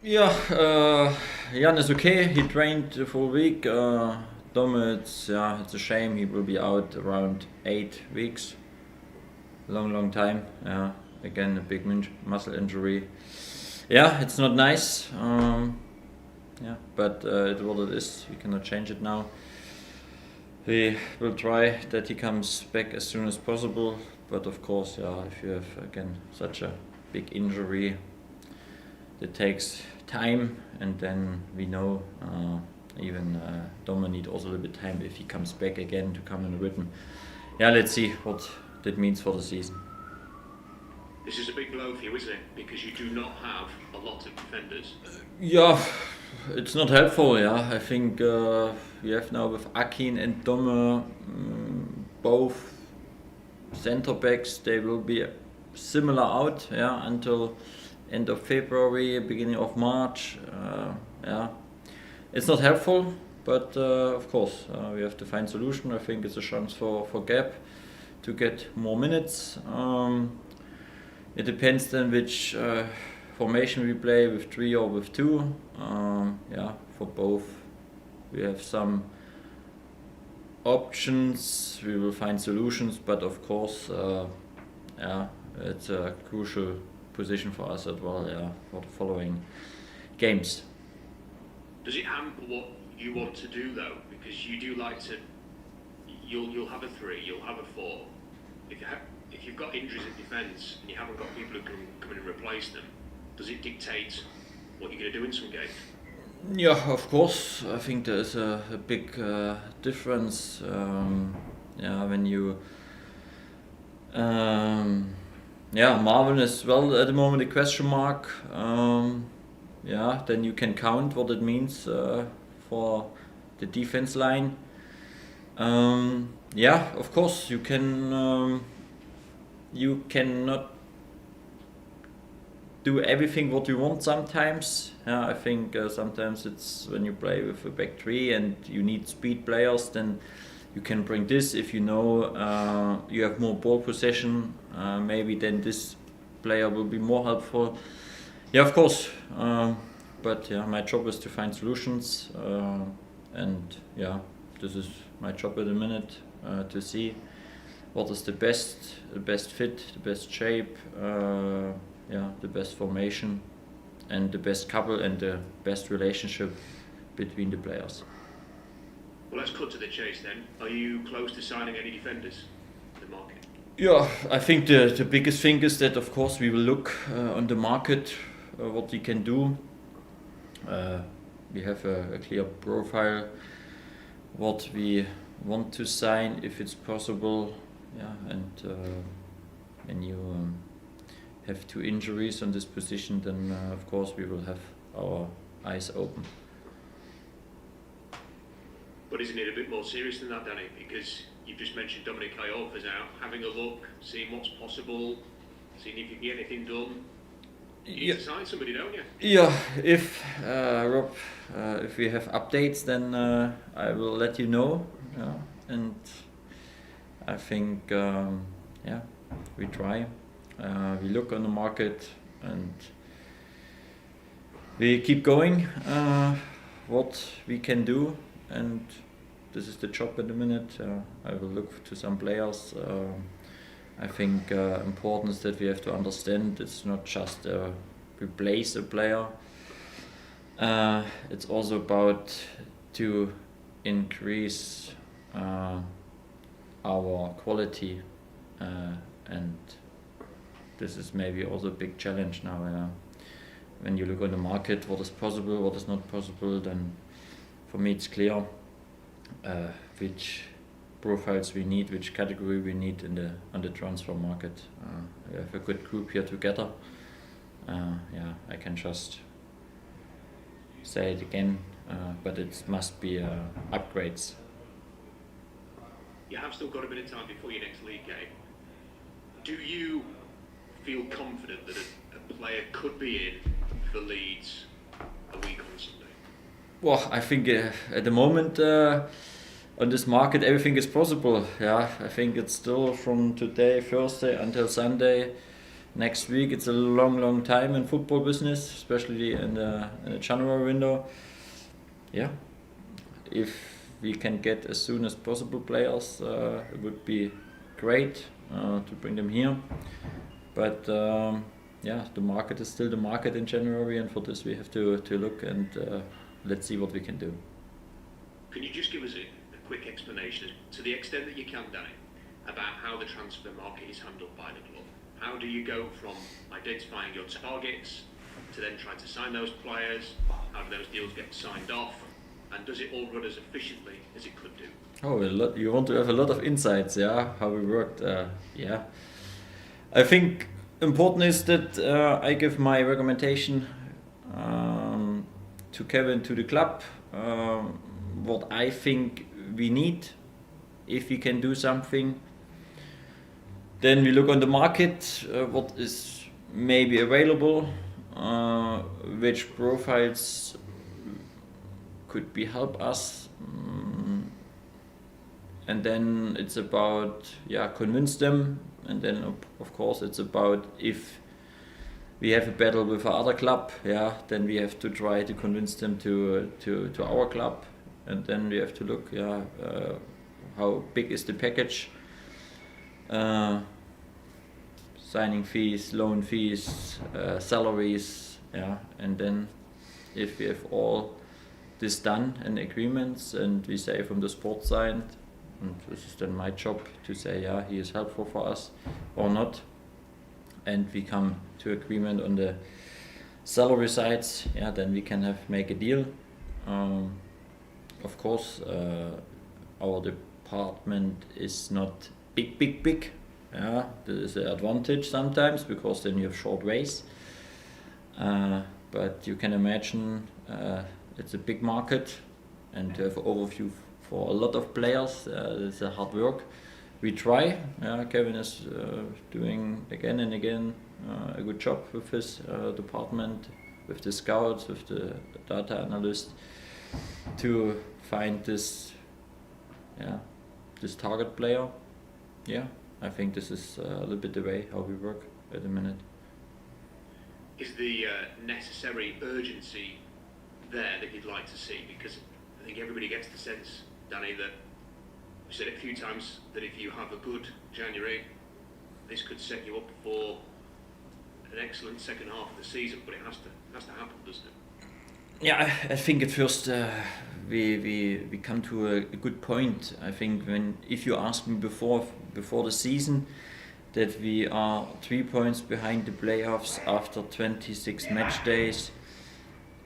Yeah, Jan is okay. He trained the full week. Dom, it's a shame. He will be out around 8 weeks. Long time. Yeah, again a big muscle injury. Yeah, it's not nice. Yeah, but it's what it is. We cannot change it now. We will try that he comes back as soon as possible. But of course, yeah, if you have again such a big injury, it takes time, and then we know even Doma need also a little bit time if he comes back again to come in a rhythm. Yeah, let's see what that means for the season. This is a big blow for you, isn't it? Because you do not have a lot of defenders. Yeah, it's not helpful. Yeah, I think we have now with Akin and Doma both center backs. They will be similar out. Yeah, until end of February, beginning of March. Yeah, it's not helpful, but of course we have to find solution. I think it's a chance for Gap to get more minutes. It depends then which formation we play, with 3 or with 2. Yeah, for both we have some options. We will find solutions, but of course, yeah, it's a crucial position for us as well. Yeah, for the following games. Does it hamper what you want to do though? Because you do like to. You'll have a 3, you'll have a 4. If you've got injuries in defence and you haven't got people who can come in and replace them, does it dictate what you're going to do in some games? Yeah, of course. I think there is a big difference. Yeah, when you. Yeah, Marvin is well at the moment a question mark. Yeah, then you can count what it means for the defense line. Yeah, of course you can. You cannot do everything what you want sometimes. Yeah, I think sometimes it's when you play with a back 3 and you need speed players, then you can bring this. If you know you have more ball possession, maybe then this player will be more helpful. Yeah, of course. But yeah, my job is to find solutions, and yeah, this is my job at the minute to see what is the best fit, the best shape, yeah, the best formation, and the best couple and the best relationship between the players. Well, let's cut to the chase then. Are you close to signing any defenders in the market? Yeah, I think the biggest thing is that of course we will look on the market what we can do. We have a clear profile what we want to sign if it's possible. Yeah, and when you have 2 injuries on this position, then of course we will have our eyes open. But isn't it a bit more serious than that, Danny? Because you've just mentioned Dominic Iorfa's out, having a look, seeing what's possible, seeing if you can get anything done. You need to sign somebody, don't you? Yeah, if Rob, if we have updates, then I will let you know. Yeah, and I think yeah, we try. We look on the market and we keep going. What we can do, and this is the job at the minute. I will look to some players. I think important is that we have to understand it's not just replace a player. It's also about to increase our quality, and this is maybe also a big challenge now. When you look on the market, what is possible, what is not possible, then for me it's clear which profiles we need, which category we need on the transfer market. We have a good group here together. Yeah, I can just say it again, but it must be upgrades. You have still got a bit of time before your next league game. Do you feel confident that a player could be in for Leeds a week on Sunday? Well, I think at the moment on this market everything is possible. Yeah, I think it's still from today, Thursday until Sunday. next week. It's a long time in football business, especially in the January window. Yeah, if we can get as soon as possible players, it would be great to bring them here. But yeah, the market is still the market in January, and for this we have to look and let's see what we can do. Can you just give us a quick explanation, to the extent that you can, Danny, about how the transfer market is handled by the club? How do you go from identifying your targets to then trying to sign those players? How do those deals get signed off? And does it all run as efficiently as it could do? Oh, a lot. You want to have a lot of insights, yeah? How we worked, yeah. I think important is that I give my recommendation to Kevin, to the club, what I think we need, if we can do something. Then we look on the market, what is maybe available, which profiles could be help us, and then it's about convince them, and then of course it's about if we have a battle with another club, then we have to try to convince them to our club, and then we have to look how big is the package, signing fees, loan fees, salaries, and then if we have all this done and agreements, and we say from the sports side, and this is then my job to say he is helpful for us or not, and we come to agreement on the salary sides, then we can make a deal. Of course, our department is not big. There is an advantage sometimes because then you have short ways. But you can imagine it's a big market, and to have an overview for a lot of players, it's a hard work. We try. Kevin is doing again and again a good job with his department, with the scouts, with the data analyst, to find this target player. I think this is a little bit the way how we work at the minute. Is the necessary urgency there that you'd like to see? Because I think everybody gets the sense, Danny, that we've said it a few times, that if you have a good January, this could set you up for an excellent second half of the season, but it has to happen, doesn't it? Yeah, I think at first we come to a good point. I think if you ask me before the season that we are 3 points behind the playoffs after 26 match days,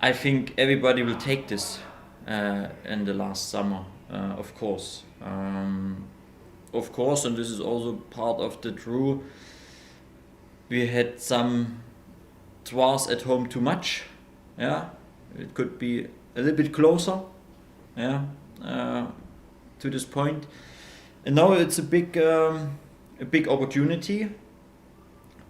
I think everybody will take this in the last summer, of course. And this is also part of the true. We had some draws at home too much. It could be a little bit closer. To this point. And now it's a big opportunity,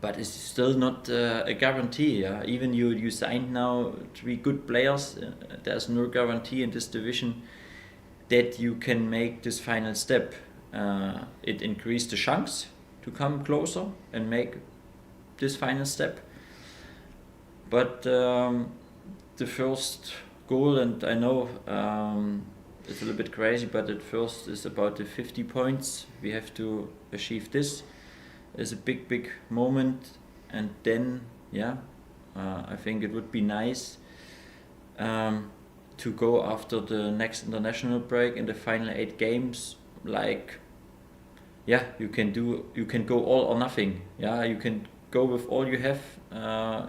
but it's still not a guarantee. Even you signed now 3 good players. There's no guarantee in this division that you can make this final step. It increased the chance to come closer and make this final step. But the first goal, and I know it's a little bit crazy, but at first is about the 50 points. We have to achieve this. It's a big moment, and then I think it would be nice to go after the next international break in the final 8 games. You can go all or nothing. You can go with all you have.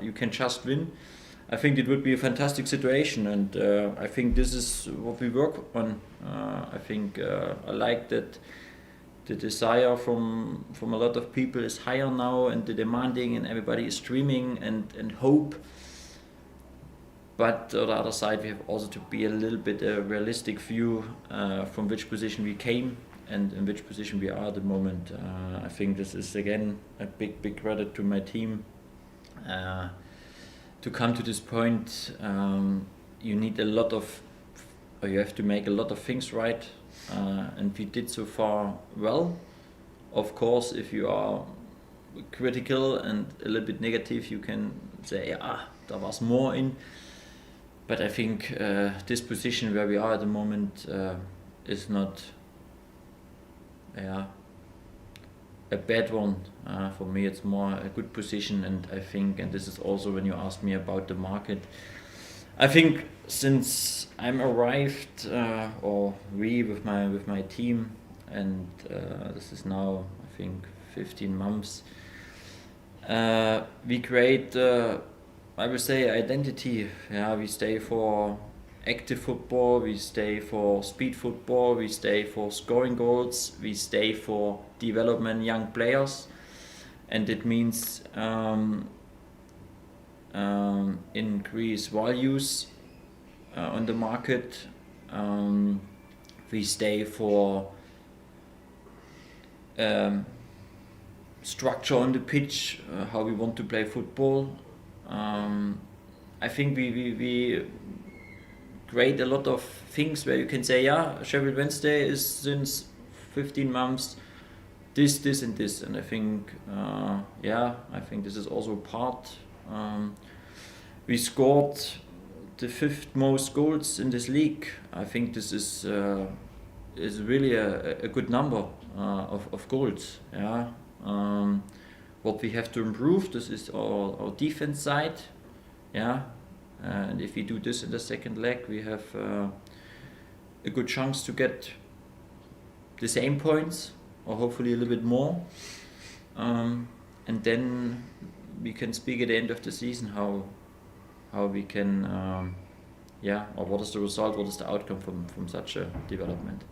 You can just win. I think it would be a fantastic situation, and I think this is what we work on. I think I like that the desire from a lot of people is higher now, and the demanding, and everybody is dreaming and hope. But on the other side, we have also to be a little bit a realistic view from which position we came and in which position we are at the moment. I think this is again a big credit to my team. To come to this point, you need you have to make a lot of things right, and we did so far well. Of course, if you are critical and a little bit negative, you can say, there was more in. But I think this position where we are at the moment is not a bad one. For me, it's more a good position, and I think, and this is also when you ask me about the market, I think since I'm arrived, or we with my team, and this is now I think 15 months, we create I would say identity. Yeah, we stay for active football, we stay for speed football, we stay for scoring goals, we stay for development young players, and it means increase values on the market. We stay for structure on the pitch, how we want to play football. I think we create a lot of things where you can say, Sheffield Wednesday is since 15 months this and this, and I think I think this is also part. We scored the 5th most goals in this league. I think this is really a good number of goals. Yeah. What we have to improve, this is our defense side. Yeah. And if we do this in the second leg, we have a good chance to get the same points, or hopefully a little bit more. And then we can speak at the end of the season how we can, or what is the result, what is the outcome from such a development.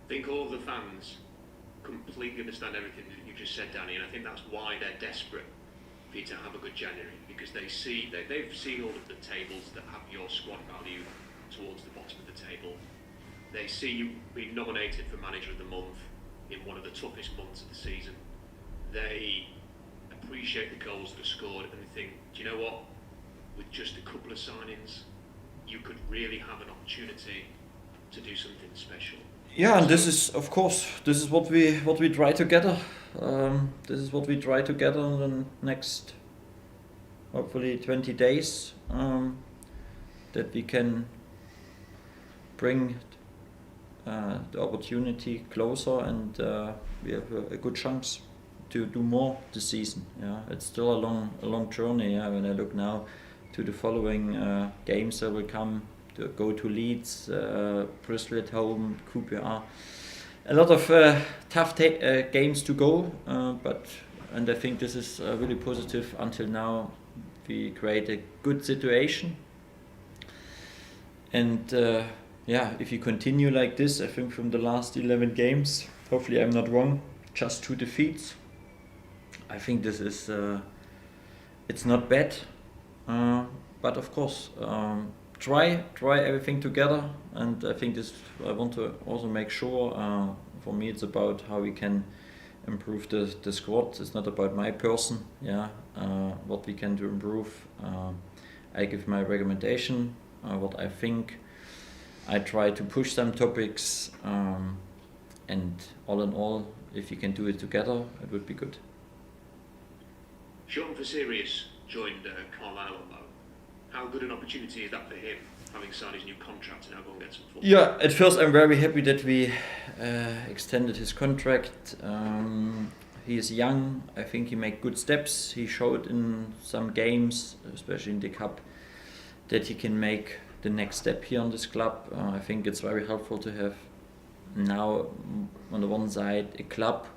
I think all of the fans completely understand everything that you just said, Danny, and I think that's why they're desperate for you to have a good January, because they've seen all of the tables that have your squad value towards the bottom of the table. They see you being nominated for Manager of the Month in one of the toughest months of the season. They appreciate the goals that are scored, and they think, do you know what? With just a couple of signings, you could really have an opportunity to do something special. Yeah, and this is, of course, this is what we try together. This is what we try together in the next, hopefully 20 days, that we can bring the opportunity closer, and we have a good chance to do more this season. Yeah, it's still a long journey. Yeah, when I look now to the following games that will come, to go to Leeds, Bristol at home, QPR. A lot of tough games to go, and I think this is really positive. Until now, we create a good situation, and if you continue like this, I think from the last 11 games, hopefully I'm not wrong, just 2 defeats. I think this is it's not bad, but of course. Try everything together, and I think I want to also make sure, for me it's about how we can improve the squad. It's not about my person, what we can do improve. I give my recommendation, what I think. I try to push some topics, and all in all, if you can do it together, it would be good. Sean Fasirius joined Carlisle on loan. How good an opportunity is that for him, having signed his new contract to now go and get some football? Yeah, at first I'm very happy that we extended his contract. He is young. I think he made good steps. He showed in some games, especially in the cup, that he can make the next step here on this club. I think it's very helpful to have now on the one side a club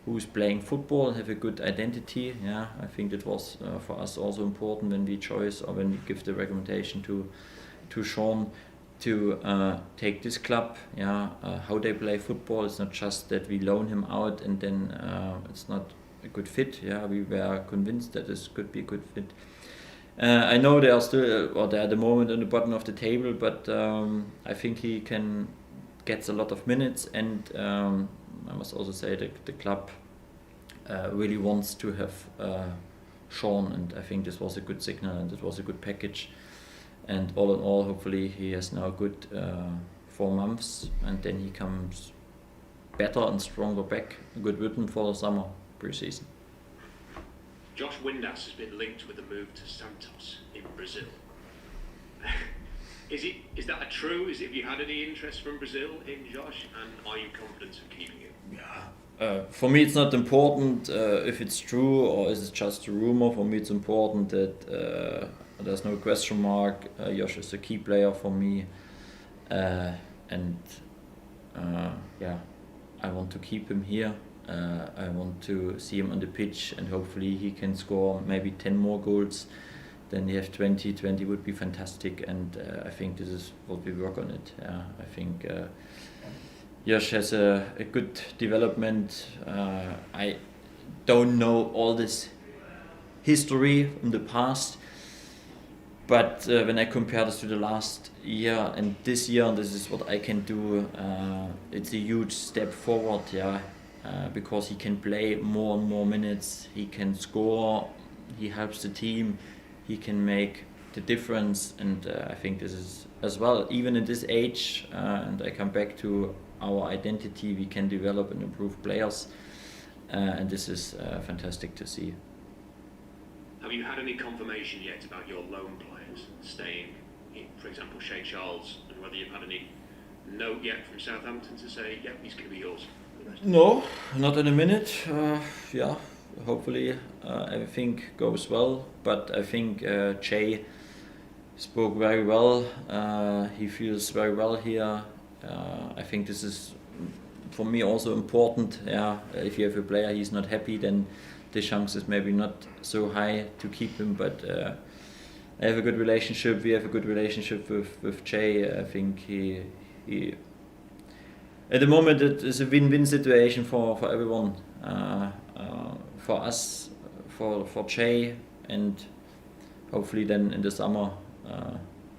who's playing football and have a good identity. Yeah, I think that was for us also important when we choose or when we give the recommendation to Sean to take this club. Yeah, how they play football. It's not just that we loan him out and then it's not a good fit. Yeah, we were convinced that this could be a good fit. I know they are still, or they're at the moment on the bottom of the table, but I think he can get a lot of minutes, and I must also say that the club really wants to have Sean, and I think this was a good signal and it was a good package. And all in all, hopefully he has now a good 4 months, and then he comes better and stronger back, a good rhythm for the summer pre-season. Josh Windass has been linked with a move to Santos in Brazil. Is that true? Have you had any interest from Brazil in Josh, and are you confident of keeping him? Yeah. For me, it's not important if it's true or is it just a rumor. For me, it's important that there's no question mark. Josh is a key player for me, and yeah, I want to keep him here. I want to see him on the pitch, and hopefully he can score maybe 10 more goals. Then you have 20 would be fantastic, and I think this is what we work on it. I think Josh has a good development. I don't know all this history from the past, but when I compare this to the last year and this year, this is what I can do. It's a huge step forward, because he can play more and more minutes. He can score. He helps the team. He can make the difference, and I think this is as well, even at this age, and I come back to our identity, we can develop and improve players, and this is fantastic to see. Have you had any confirmation yet about your loan players staying, for example, Shea Charles, and whether you've had any note yet from Southampton to say, yep, he's going to be yours? No, not in a minute. Hopefully everything goes well, but I think Jay spoke very well. He feels very well here. I think this is for me also important. If you have a player he's not happy, then the chance is maybe not so high to keep him, but I have a good relationship. We have a good relationship with Jay. I think he at the moment it is a win-win situation for everyone. For us, for Jay, and hopefully then in the summer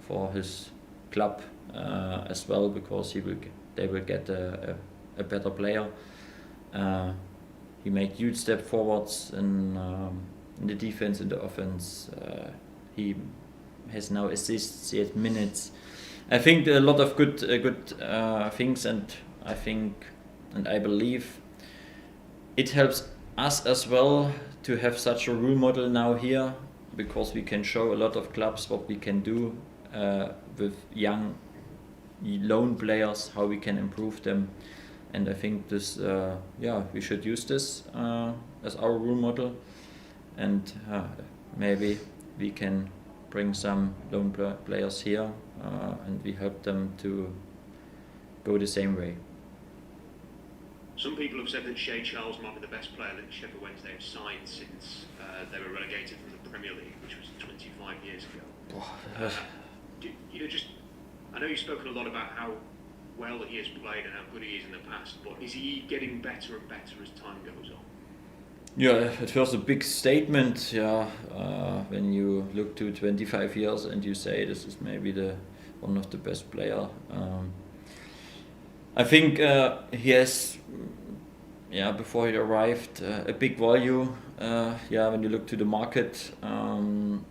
for his club as well, because they will get a better player. He made huge step forwards in the defense, in the offense. He has now assists, he has minutes. I think a lot of good things, and I think and I believe it helps us as well to have such a role model now here, because we can show a lot of clubs what we can do with young lone players, how we can improve them, and I think this we should use this as our role model, and maybe we can bring some lone players here and we help them to go the same way. Some people have said that Shea Charles might be the best player that Sheffield Wednesday have signed since they were relegated from the Premier League, which was 25 years ago. I know you've spoken a lot about how well he has played and how good he is in the past, but is he getting better and better as time goes on? Yeah, it was a big statement. When you look to 25 years and you say this is maybe one of the best player. I think he has, before he arrived, a big value. When you look to the market, and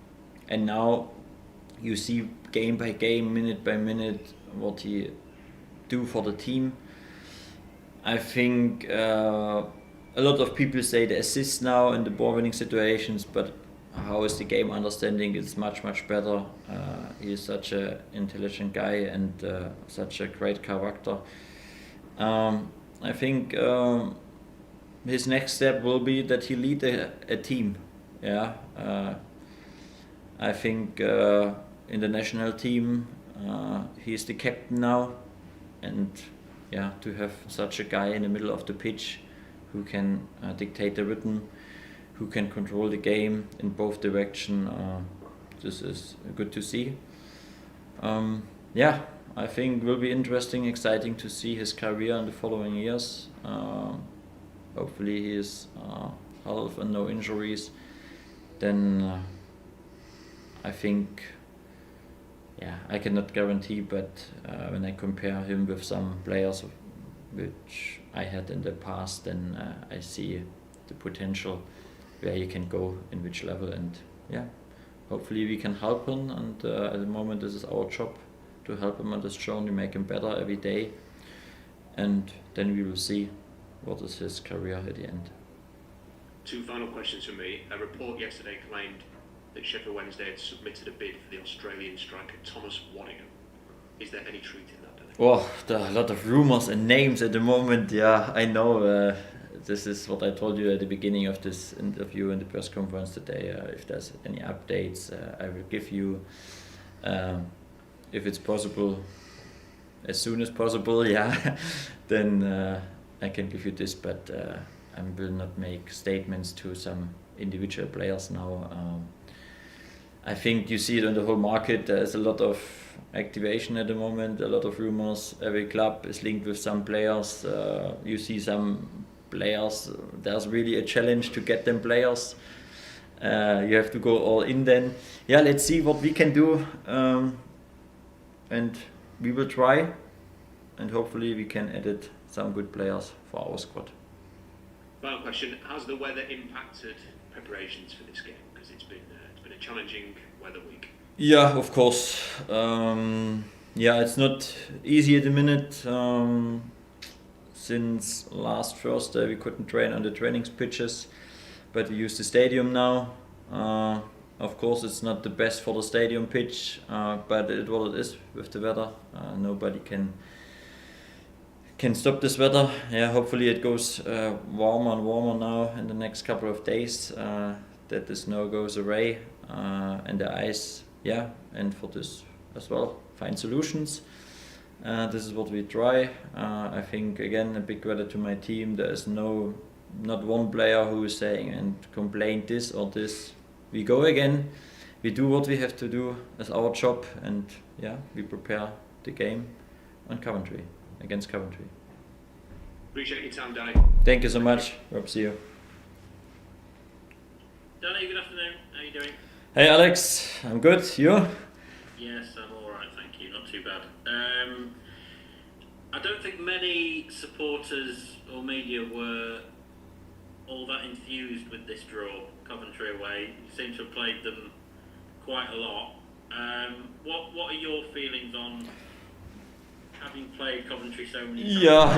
now you see game by game, minute by minute, what he do for the team. I think a lot of people say the assists now in the ball-winning situations, but how is the game understanding? It's much better. He is such an intelligent guy and such a great character. I think his next step will be that he lead a team. I think in the national team he is the captain now, and to have such a guy in the middle of the pitch who can dictate the rhythm, who can control the game in both directions, this is good to see. I think it will be interesting, exciting to see his career in the following years. Hopefully he is healthy and no injuries. Then I think, I cannot guarantee, but when I compare him with some players which I had in the past, then I see the potential where he can go, in which level, and hopefully we can help him, and at the moment this is our job, to help him on this journey, make him better every day, and then we will see what is his career at the end. Two final questions from me. A report yesterday claimed that Sheffield Wednesday had submitted a bid for the Australian striker Thomas Waddingham. Is there any truth in that? Well, there are a lot of rumors and names at the moment. Yeah, I know. This is what I told you at the beginning of this interview in the press conference today. If there's any updates, I will give you. If it's possible, as soon as possible, yeah, then I can give you this. But I will not make statements to some individual players now. I think you see it on the whole market. There's a lot of activation at the moment, a lot of rumors. Every club is linked with some players. You see some players, there's really a challenge to get them players. You have to go all in then. Yeah, let's see what we can do. And we will try. And hopefully we can edit some good players for our squad. Final question, has the weather impacted preparations for this game? Because it's been a challenging weather week. Yeah, of course. Yeah, it's not easy at the minute. Since last Thursday we couldn't train on the training pitches, but we use the stadium now. Of course, it's not the best for the stadium pitch, but it's what it is with the weather. Nobody can stop this weather. Yeah, hopefully it goes warmer and warmer now in the next couple of days. That the snow goes away and the ice. Yeah, and for this as well, find solutions. This is what we try. I think again a big credit to my team. There is not one player who is saying and complained this or this. We go again. We do what we have to do as our job, and yeah, we prepare the game on Coventry against Coventry. Appreciate your time, Danny. Thank you so much. Rob, see you. Danny, good afternoon. How are you doing? Hey Alex, I'm good. You? Yes, I'm all right, thank you. Not too bad. I don't think many supporters or media were all that enthused with this draw, Coventry away. You seem to have played them quite a lot. What are your feelings on having played Coventry so many times? Yeah,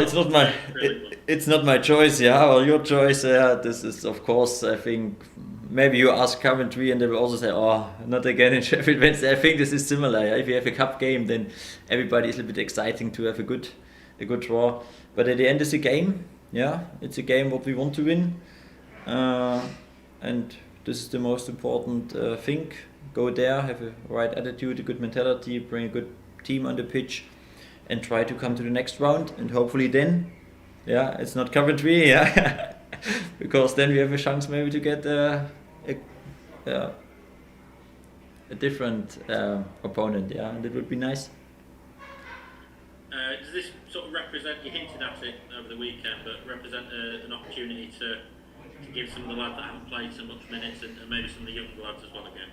it's not my choice. Yeah, well, your choice. This is of course. I think maybe you ask Coventry and they will also say, "Oh, not again in Sheffield Wednesday." I think this is similar. Yeah? If you have a cup game, then everybody is a little bit exciting to have a good draw. But at the end, it's a game. Yeah, it's a game what we want to win, and this is the most important thing. Go there, have a right attitude, a good mentality, bring a good team on the pitch, and try to come to the next round. And hopefully then, yeah, it's not Coventry, yeah, because then we have a chance maybe to get a different opponent, yeah, and it would be nice. Does this sort of represent, you hinted at it over the weekend, but represent an opportunity to give some of the lads that haven't played so much minutes and maybe some of the young lads as well again?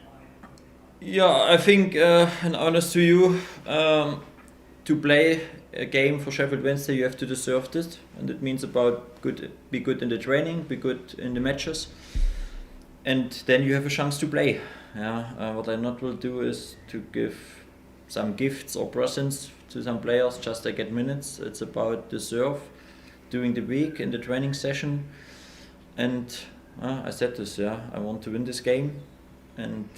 Yeah, I think, and honest to you, to play a game for Sheffield Wednesday, you have to deserve this, and it means be good in the training, be good in the matches, and then you have a chance to play. Yeah, what I not will do is to give some gifts or presents to some players just to get minutes. It's about deserve during the week in the training session, and I said this. Yeah, I want to win this game, and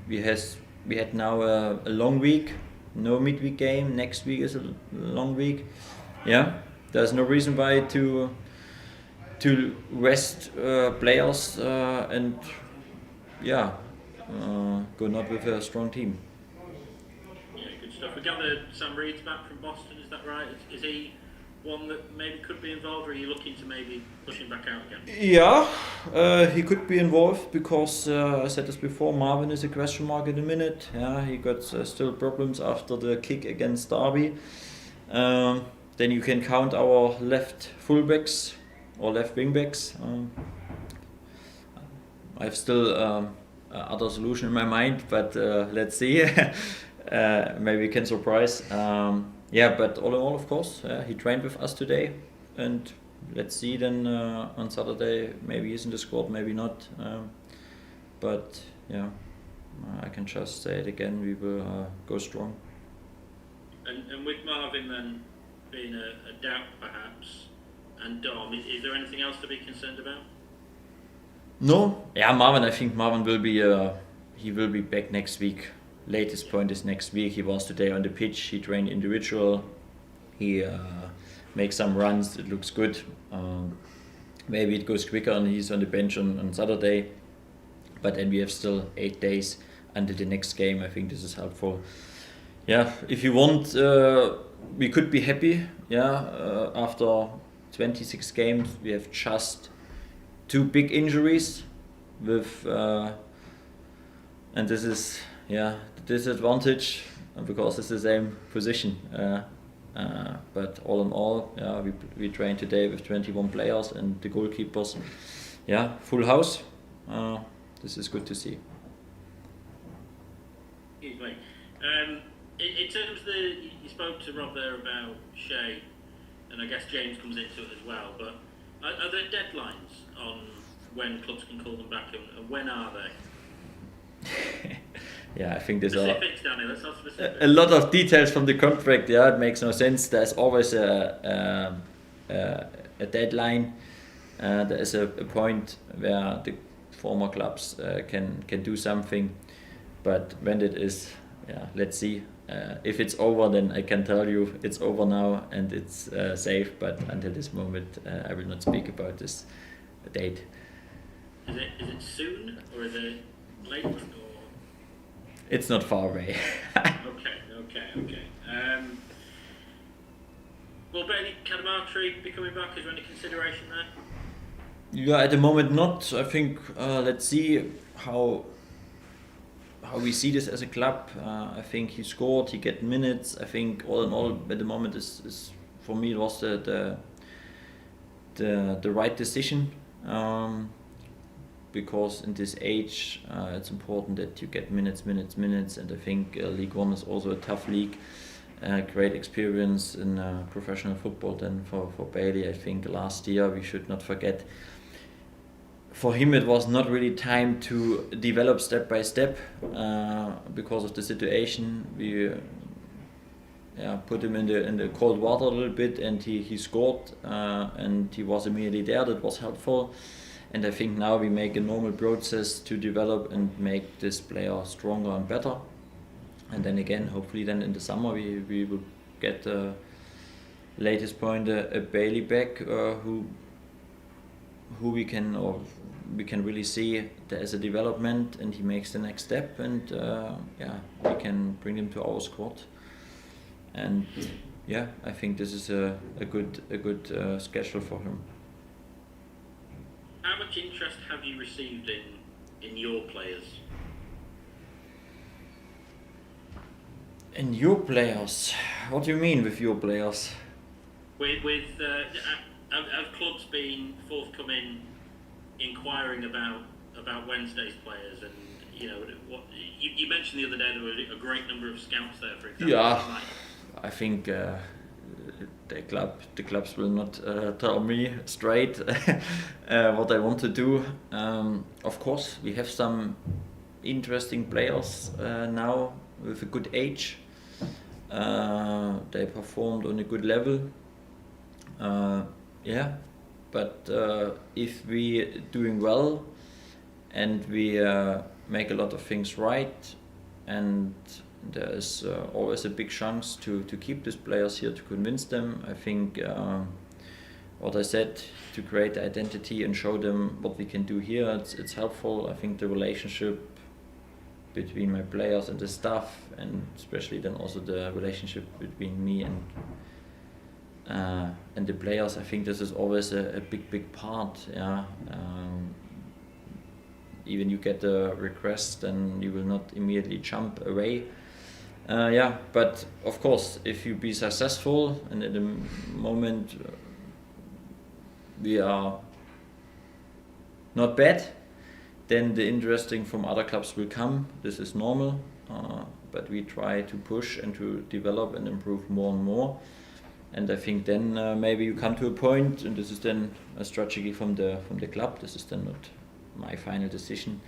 we had now a long week. No midweek game. Next week is a long week. Yeah, there's no reason why to rest players and go not with a strong team. Yeah, good stuff. We gathered Sam Reed's back from Boston. Is that right? Is he one that maybe could be involved, or are you looking to maybe push him back out again? Yeah, he could be involved because I said this before. Marvin is a question mark in a minute. Yeah, he got still problems after the kick against Derby. Then you can count our left fullbacks or left wingbacks. I have still other solution in my mind, but let's see. Maybe we can surprise. But all in all, of course, he trained with us today, and let's see then on Saturday. Maybe he's in the squad, maybe not. But I can just say it again. We will go strong. And with Marvin then being a doubt perhaps, and Dom. Is there anything else to be concerned about? No, yeah, Marvin. I think Marvin will be he will be back next week. Latest point is next week. He was today on the pitch. He trained individual. He makes some runs. It looks good. Maybe it goes quicker and he's on the bench on Saturday. But then we have still 8 days until the next game. I think this is helpful. Yeah, if you want, we could be happy. Yeah, after 26 games, we have just 2 big injuries with, and this is the disadvantage because it's the same position. But all in all, yeah, we trained today with 21 players and the goalkeepers. Yeah, full house. This is good to see. Excuse me. In terms of you spoke to Rob there about Shea, and I guess James comes into it as well. But are there deadlines on when clubs can call them back, and when are they? Yeah, I think there's specifics, Danny. Let's not specifics. A lot of details from the contract. Yeah, it makes no sense. There's always a deadline. There is a point where the former clubs can do something, but when it is, yeah, let's see. If it's over, then I can tell you it's over now and it's safe. But until this moment, I will not speak about this date. Is it soon or is it late? Or? It's not far away. Okay. Will Bailey Cadamartri be coming back? Is there any consideration there? Yeah, at the moment not. I think let's see how we see this as a club. I think he scored, he get minutes. I think all in all, at the moment is for me it was the right decision. Because in this age, it's important that you get minutes, and I think League One is also a tough league. Great experience in professional football. Then for Bailey, I think last year we should not forget. For him, it was not really time to develop step by step because of the situation. We put him in the cold water a little bit, and he scored, and he was immediately there. That was helpful. And I think now we make a normal process to develop and make this player stronger and better. And then again, hopefully then in the summer we will get the latest point a Bailey back who we can really see there is a development and he makes the next step, and we can bring him to our squad. And yeah, I think this is a good schedule for him. How much interest have you received in your players? In your players? What do you mean with your players? Have clubs been forthcoming, inquiring about Wednesday's players, and what you mentioned the other day there were a great number of scouts there, for example. Yeah, I think. The clubs will not tell me straight what I want to do. Of course, we have some interesting players now with a good age. They performed on a good level. But if we doing well and we make a lot of things right, and there is always a big chance to keep these players here, to convince them. I think what I said, to create identity and show them what we can do here, it's helpful. I think the relationship between my players and the staff, and especially then also the relationship between me and the players, I think this is always a big part. Yeah. Even you get a request, and you will not immediately jump away. But of course, if you be successful, and at the moment we are not bad, then the interesting from other clubs will come. This is normal, but we try to push and to develop and improve more and more. And I think then maybe you come to a point, and this is then a strategy from the club. This is then not my final decision.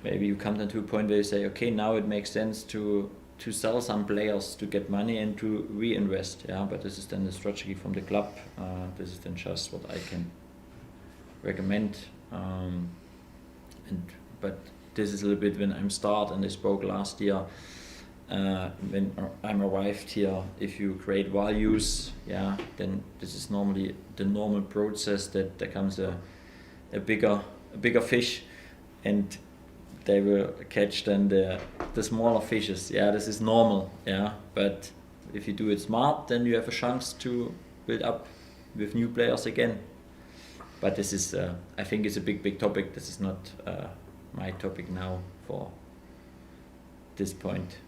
Maybe you come then to a point where you say, okay, now it makes sense to to sell some players to get money and to reinvest. Yeah, but this is then the strategy from the club. This is then just what I can recommend. But this is a little bit when I'm start, and I spoke last year. When I'm arrived here, if you create values, yeah, then this is normally the normal process that there comes a bigger fish, and they will catch then the smaller fishes. Yeah, this is normal. Yeah, but if you do it smart, then you have a chance to build up with new players again. But this is, I think, it's a big topic. This is not my topic now for this point.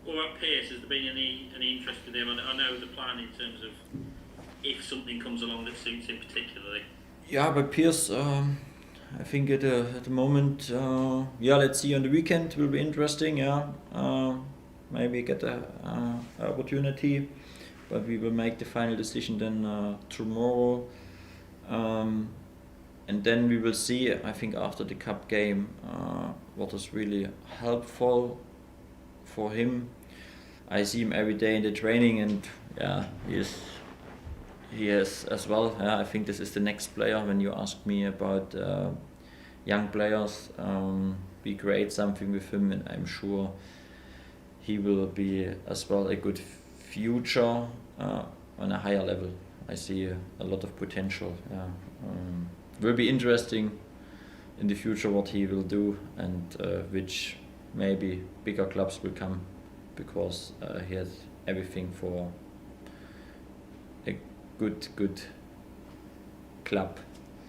What about Pierce? Has there been any interest in him? I know the plan in terms of if something comes along that suits him particularly. Yeah, but Pierce, I think at the moment, let's see on the weekend. It will be interesting. Yeah, maybe get a opportunity, but we will make the final decision then tomorrow, and then we will see. I think after the cup game, what is really helpful for him. I see him every day in the training, and yeah, he has as well. I think this is the next player. When you ask me about young players, we create something with him, and I'm sure he will be as well a good future on a higher level. I see a lot of potential. Will be interesting in the future what he will do, and which maybe bigger clubs will come, because he has everything for a good club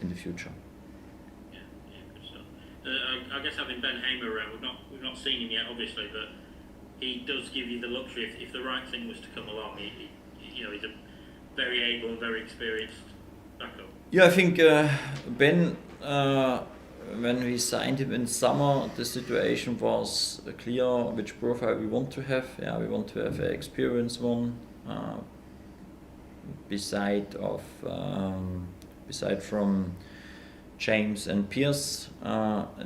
in the future. Yeah, good stuff. I guess having Ben Hamer around, we've not seen him yet, obviously, but he does give you the luxury if the right thing was to come along. He's a very able and very experienced backup. Yeah, I think Ben. When we signed him in summer, the situation was clear which profile we want to have. Yeah, we want to have an experienced one, beside from James and Pierce.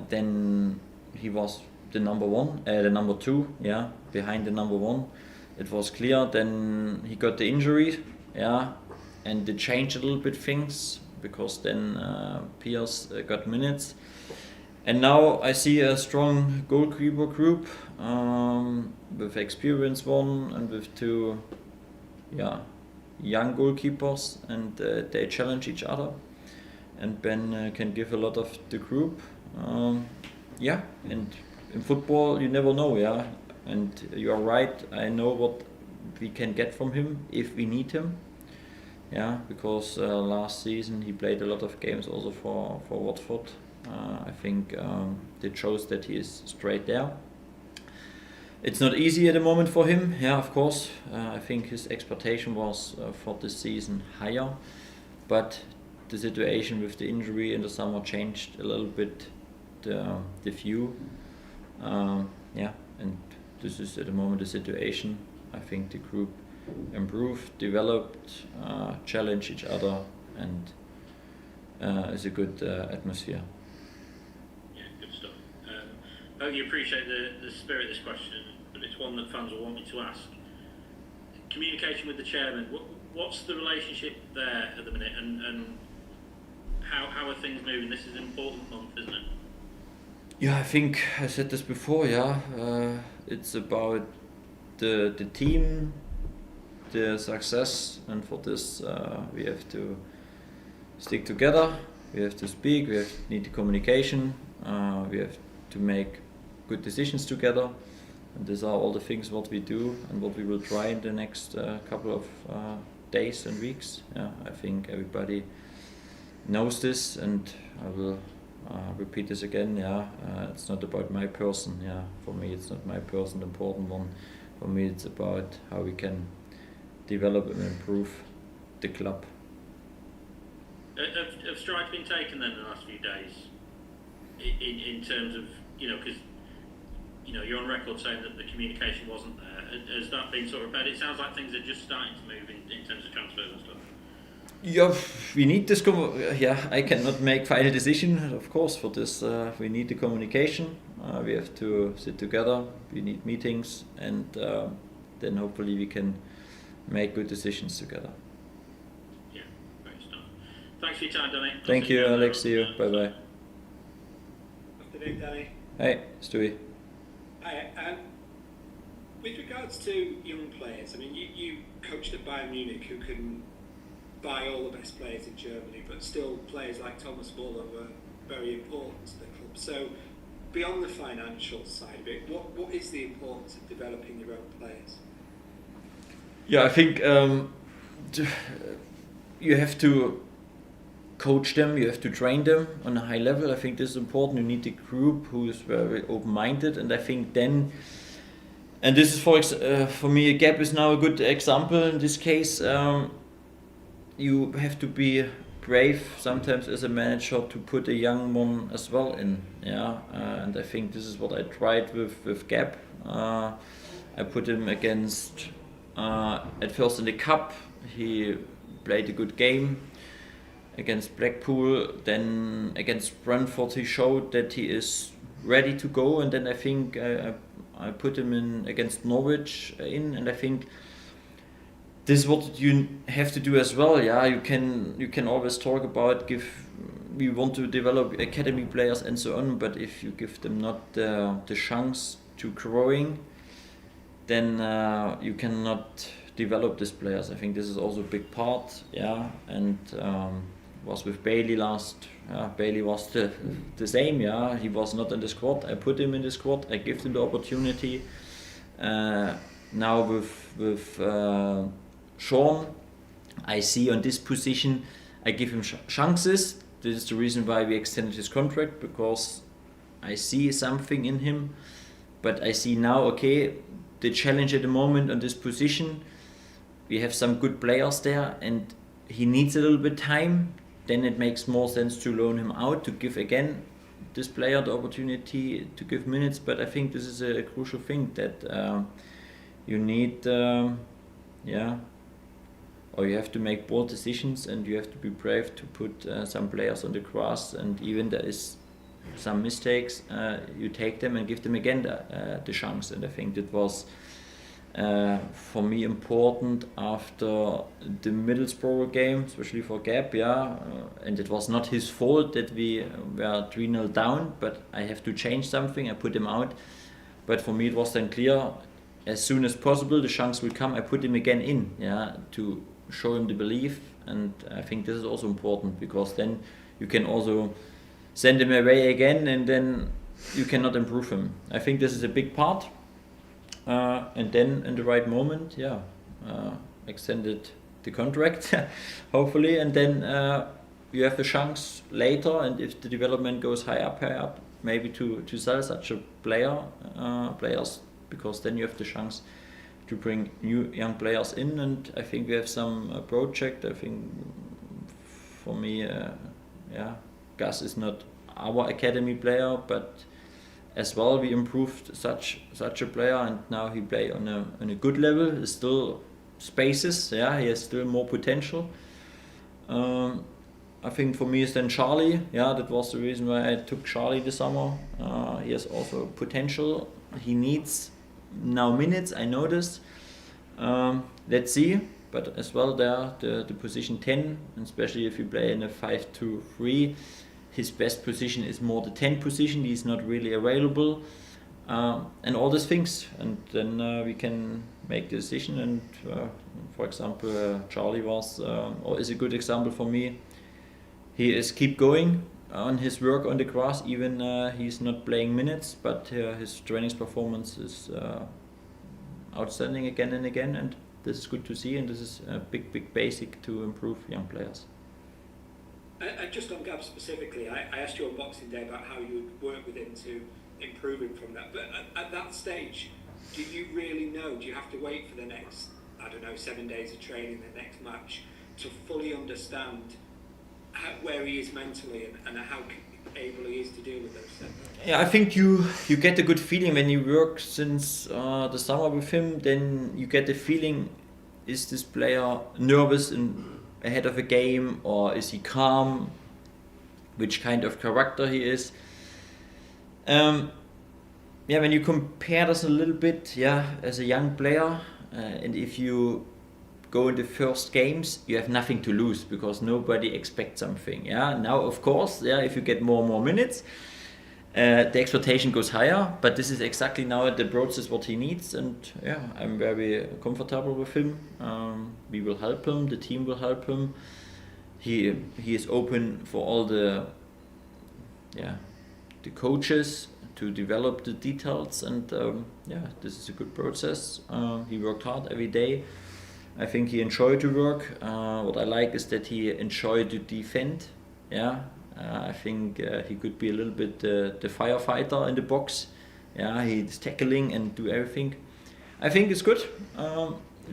Then he was the number two. Yeah, behind the number one. It was clear. Then he got the injury. Yeah, and they changed a little bit things, because then Pierce got minutes. And now I see a strong goalkeeper group, with experienced one and with two young goalkeepers, and they challenge each other. And Ben can give a lot of the group. And in football you never know, yeah. And you are right, I know what we can get from him if we need him. Yeah, because last season he played a lot of games also for Watford. I think it shows that he is straight there. It's not easy at the moment for him. Yeah, of course. I think his expectation was for this season higher, but the situation with the injury in the summer changed a little bit the view. And this is at the moment the situation. I think the group improved, developed, challenge each other, and is a good atmosphere. Yeah, good stuff. I hope you appreciate the spirit of this question, but it's one that fans will want me to ask. Communication with the chairman, what's the relationship there at the minute, and how are things moving? This is an important month, isn't it? Yeah, I think I said this before, it's about the team, the success, and for this we have to stick together, we have to speak, we need the communication, we have to make good decisions together, and these are all the things what we do and what we will try in the next couple of days and weeks. I think everybody knows this, and I will repeat this again. It's not about my person. For me it's not my person the important one. For me it's about how we can develop and improve the club. Have strides been taken then in the last few days in terms of, because you're on record saying that the communication wasn't there. Has that been sort of bad? It sounds like things are just starting to move in terms of transfers and stuff. Yeah, we need this. I cannot make final decision, of course. For this, we need the communication. We have to sit together. We need meetings, and then hopefully we can make good decisions together. Yeah, great stuff. Thanks for your time, Danny. Thank you, Alex. See you. Bye bye. Afternoon, Danny. Hey, Stewie. Hi. With regards to young players, I mean, you coached at Bayern Munich, who can buy all the best players in Germany, but still players like Thomas Muller were very important to the club. So, beyond the financial side of it, what is the importance of developing your own players? Yeah, I think you have to coach them, you have to train them on a high level. I think this is important. You need a group who is very open-minded, and I think then, and this is for me, Gap is now a good example in this case. You have to be brave sometimes as a manager to put a young one as well in, and I think this is what I tried with Gap. I put him against, at first in the cup, he played a good game against Blackpool, then against Brentford he showed that he is ready to go, and then I think I put him in against Norwich and I think this is what you have to do as well. You can always talk about we want to develop academy players and so on, but if you give them not the chance to growing, then you cannot develop these players. I think this is also a big part, and was with Bailey last. Bailey was the same. He was not in the squad. I put him in the squad. I give him the opportunity. Now with Sean, I see on this position, I give him chances. This is the reason why we extended his contract, because I see something in him. But I see now, okay, the challenge at the moment on this position, we have some good players there, and he needs a little bit time. Then it makes more sense to loan him out, to give again this player the opportunity to give minutes. But I think this is a crucial thing that you need, or you have to make bold decisions, and you have to be brave to put some players on the grass, and even there is some mistakes, you take them and give them again the chance. And I think that was for me important after the Middlesbrough game, especially for Gap, and it was not his fault that we were 3-0 down, but I have to change something. I put him out, but for me it was then clear, as soon as possible the chance will come, I put him again in, to show him the belief. And I think this is also important, because then you can also send him away again, and then you cannot improve him. I think this is a big part. And then in the right moment, extended the contract, hopefully, and then you have a chance later, and if the development goes high up, maybe to sell such a players, because then you have the chance to bring new young players in. And I think we have some project. I think for me, Gus is not our academy player, but as well we improved such a player, and now he play on a good level. There's still spaces, he has still more potential. I think for me is then Charlie, that was the reason why I took Charlie this summer. He has also potential. He needs now minutes, I noticed. Let's see, but as well there the position 10, and especially if you play in a 5-2-3, his best position is more the 10 position. He's not really available, and all these things, and then we can make the decision. And for example, Charlie was or is a good example for me. He is keep going on his work on the grass, even he's not playing minutes, but his training performance is outstanding again and again, and this is good to see, and this is a big basic to improve young players. And just on Gab specifically, I asked you on Boxing Day about how you would work with him to improve him from that. But at that stage, do you really know? Do you have to wait for the next, 7 days of training, the next match, to fully understand where he is mentally and how able he is to deal with those setbacks? Yeah, I think you get a good feeling when you work since the summer with him. Then you get the feeling: is this player nervous ahead of a game, or is he calm? Which kind of character he is? yeah, when you compare this a little bit, yeah, as a young player, and if you go in the first games, you have nothing to lose because nobody expects something. Yeah, now of course, yeah, if you get more and more minutes, the expectation goes higher. But this is exactly now the process what he needs, and yeah, I'm very comfortable with him. We will help him. The team will help him. He is open for all the coaches to develop the details, and yeah, this is a good process. He worked hard every day. I think he enjoyed to work. What I like is that he enjoyed to defend. Yeah, I think he could be a little bit the firefighter in the box. Yeah, he's tackling and do everything. I think it's good.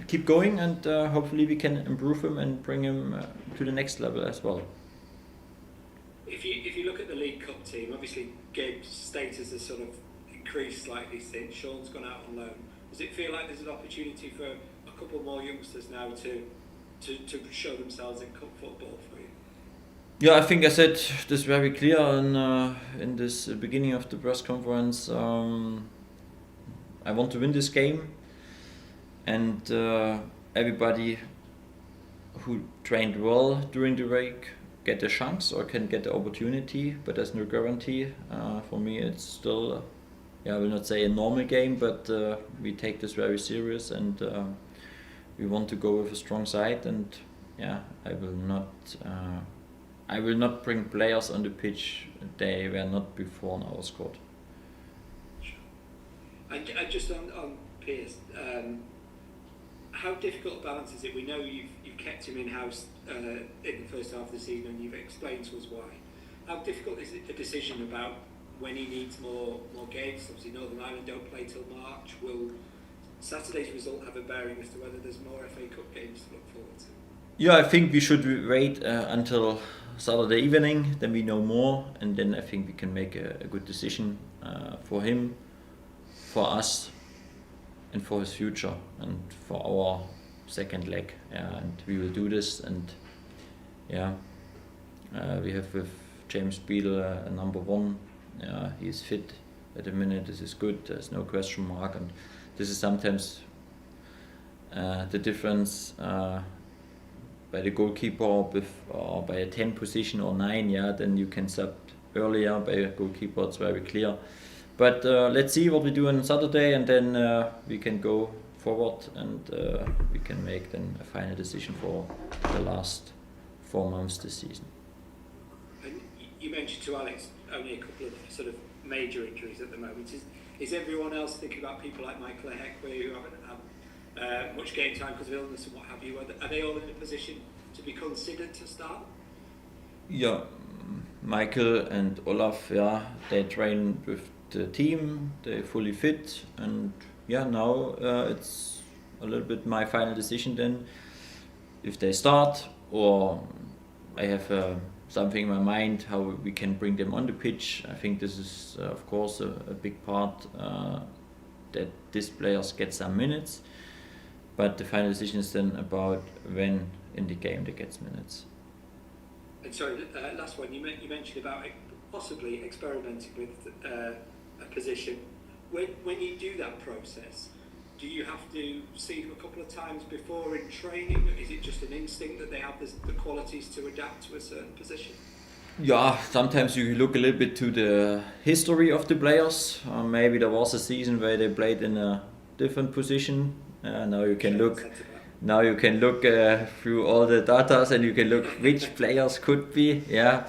Keep going, and hopefully we can improve him and bring him to the next level as well. If you look at the League Cup team, obviously Gabe's status has sort of increased slightly since Sean's gone out on loan. Does it feel like there's an opportunity for a couple more youngsters now to show themselves in cup football for you? Yeah, I think I said this very clear in this beginning of the press conference. I want to win this game, and everybody who trained well during the week get a chance or can get the opportunity, but there's no guarantee. For me, it's still, I will not say a normal game, but we take this very serious, and we want to go with a strong side. And yeah, I will not bring players on the pitch they were not before in our squad. And just on Piers, how difficult a balance is it? We know you've kept him in-house in the first half of the season, and you've explained to us why. How difficult is it the decision about when he needs more games? Obviously Northern Ireland don't play till March. Will Saturday's result have a bearing as to whether there's more FA Cup games to look forward to? Yeah, I think we should wait until Saturday evening, then we know more, and then I think we can make a good decision for him, for us, and for his future, and for our second leg. Yeah, and we will do this, and yeah, we have with James Beadle a number one. Yeah, he's fit at the minute. This is good. There's no question mark, and this is sometimes the difference by the goalkeeper by a 10 position or 9. Yeah, then you can sub earlier by a goalkeeper. It's very clear. But let's see what we do on Saturday, and then we can go forward, and we can make then a final decision for the last 4 months this season. And you mentioned to Alex only a couple of sort of major injuries at the moment. Is everyone else thinking about people like Michael Ehekwe who haven't had much game time because of illness and what have you? Are they all in a position to be considered to start? Yeah, Michael and Olaf, yeah, they train with the team, they're fully fit, and yeah, now it's a little bit my final decision then, if they start, or I have something in my mind how we can bring them on the pitch. I think this is of course a big part that these players get some minutes, but the final decision is then about when in the game they get minutes. And sorry, last one, you mentioned about possibly experimenting with a position. When you do that process, do you have to see them a couple of times before in training? Is it just an instinct that they have the qualities to adapt to a certain position? Yeah, sometimes you look a little bit to the history of the players. Maybe there was a season where they played in a different position. Now you can look. Now you can look through all the data, and you can look which players could be. Yeah,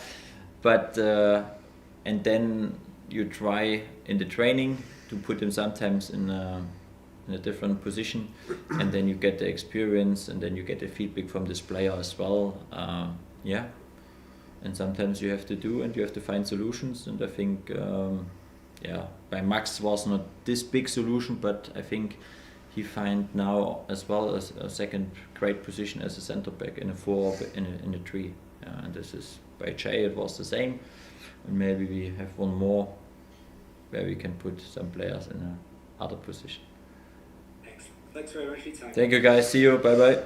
but and then you try in the training to put them sometimes in a different position, and then you get the experience, and then you get the feedback from this player as well. Yeah, and sometimes you have to do, and you have to find solutions. And I think, by Max was not this big solution, but I think he find now as well as a second great position as a centre back in a 4 in a 3. And this is by Jay, it was the same, and maybe we have one more where we can put some players in a other position. Excellent. Thanks very much for your time. Thank you guys. See you. Bye bye.